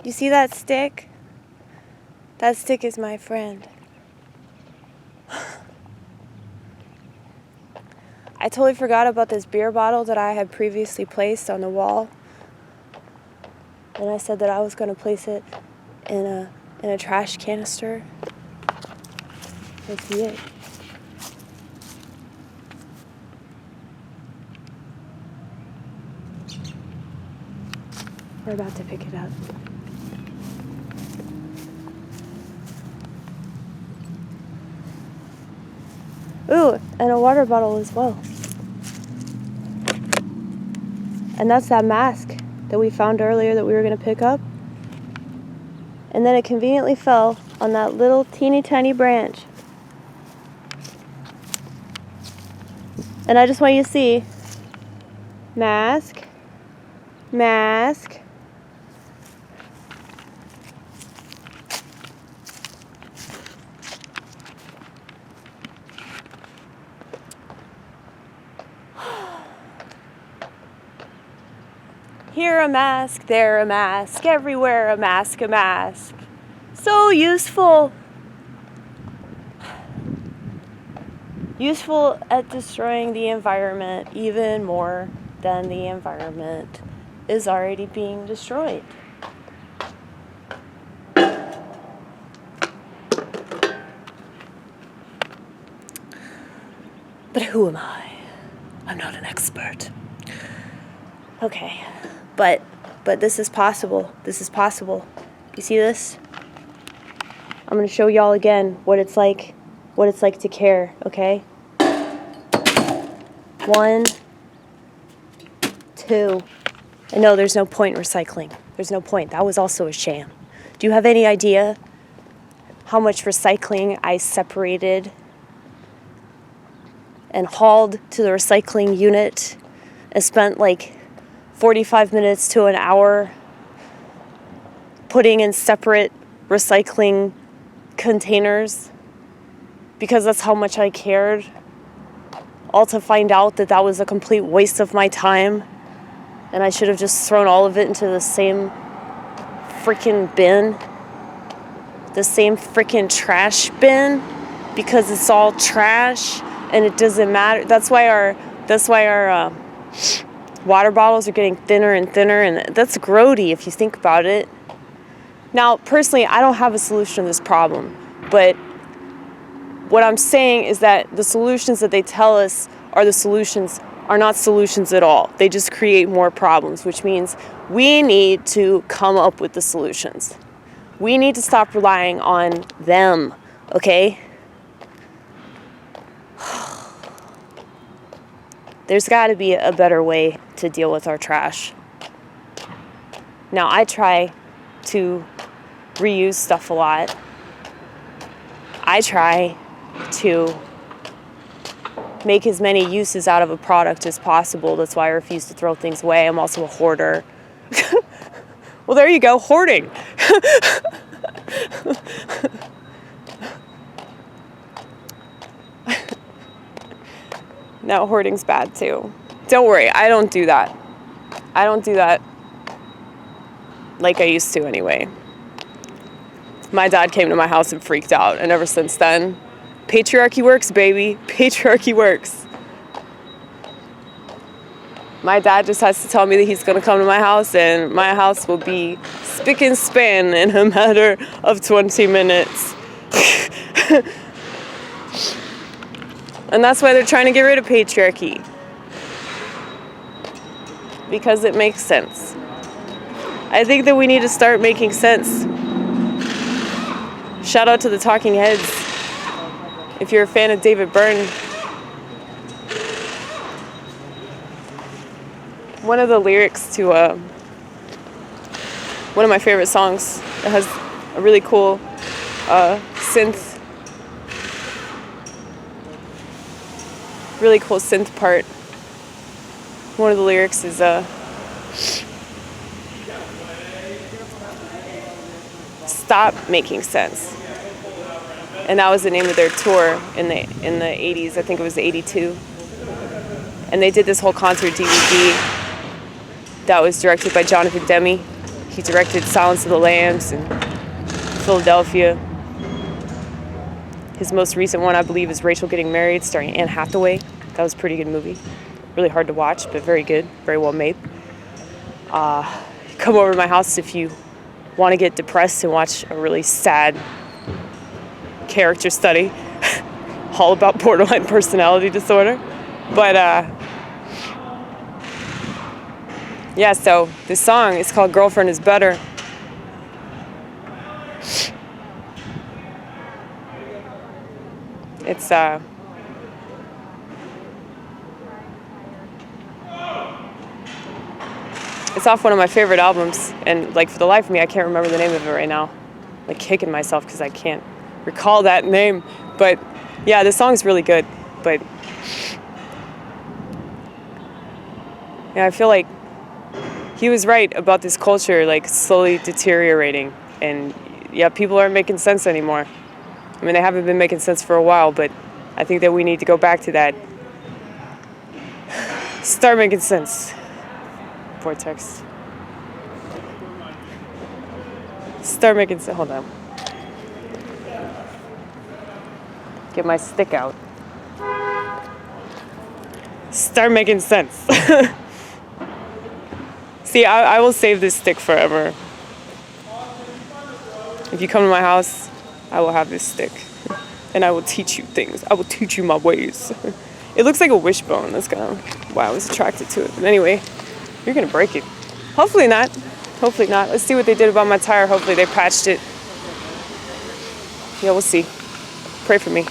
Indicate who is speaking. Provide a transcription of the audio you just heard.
Speaker 1: You see that stick? That stick is my friend. I totally forgot about this beer bottle that I had previously placed on the wall. And I said that I was going to place it in a trash canister. Let's see it. We're about to pick it up. Ooh, and a water bottle as well. And that's that mask that we found earlier that we were going to pick up. And then it conveniently fell on that little teeny tiny branch. And I just want you to see, mask, mask. Here a mask, there a mask, everywhere a mask, a mask. So useful. Useful at destroying the environment even more than the environment is already being destroyed. But who am I? I'm not an expert. Okay, but this is possible. This is possible. You see this? I'm gonna show y'all again what it's like to care, okay? 1, 2. And no, there's no point in recycling. There's no point. That was also a sham. Do you have any idea how much recycling I separated and hauled to the recycling unit and spent like 45 minutes to an hour putting in separate recycling containers because that's how much I cared, all to find out that that was a complete waste of my time and I should have just thrown all of it into the same freaking bin, the same freaking trash bin, because it's all trash and it doesn't matter. That's why our water bottles are getting thinner and thinner, and that's grody if you think about it. Now, personally, I don't have a solution to this problem, but what I'm saying is that the solutions that they tell us are the solutions are not solutions at all. They just create more problems, which means we need to come up with the solutions. We need to stop relying on them, okay? There's got to be a better way to deal with our trash. Now, I try to reuse stuff a lot. I try to make as many uses out of a product as possible. That's why I refuse to throw things away. I'm also a hoarder. Well, there you go, hoarding. No, hoarding's bad too. Don't worry, I don't do that. I don't do that like I used to anyway. My dad came to my house and freaked out, and ever since then, patriarchy works, baby. Patriarchy works. My dad just has to tell me that he's going to come to my house, and my house will be spick and span in a matter of 20 minutes. And that's why they're trying to get rid of patriarchy. Because it makes sense. I think that we need to start making sense. Shout out to the Talking Heads. If you're a fan of David Byrne, one of the lyrics to one of my favorite songs that has a really cool synth part. One of the lyrics is "Stop Making Sense," and that was the name of their tour in the 80s. I think it was 82, and they did this whole concert DVD that was directed by Jonathan Demme. He directed Silence of the Lambs and Philadelphia. His most recent one, I believe, is Rachel Getting Married, starring Anne Hathaway. That was a pretty good movie. Really hard to watch, but very good, very well made. Come over to my house if you want to get depressed and watch a really sad character study all about borderline personality disorder. But yeah, so this song is called Girlfriend is Better. It's off one of my favorite albums, and like for the life of me, I can't remember the name of it right now. I'm like kicking myself because I can't recall that name. But yeah, this song's really good. But yeah, I feel like he was right about this culture like slowly deteriorating, and yeah, people aren't making sense anymore. I mean, they haven't been making sense for a while, but I think that we need to go back to that. Start making sense. Vortex. Start making sense. Hold on. Get my stick out. Start making sense. See, I will save this stick forever. If you come to my house, I will have this stick. And I will teach you things. I will teach you my ways. It looks like a wishbone. That's kind of why I was attracted to it. But anyway, you're going to break it. Hopefully not. Hopefully not. Let's see what they did about my tire. Hopefully they patched it. Yeah, we'll see. Pray for me.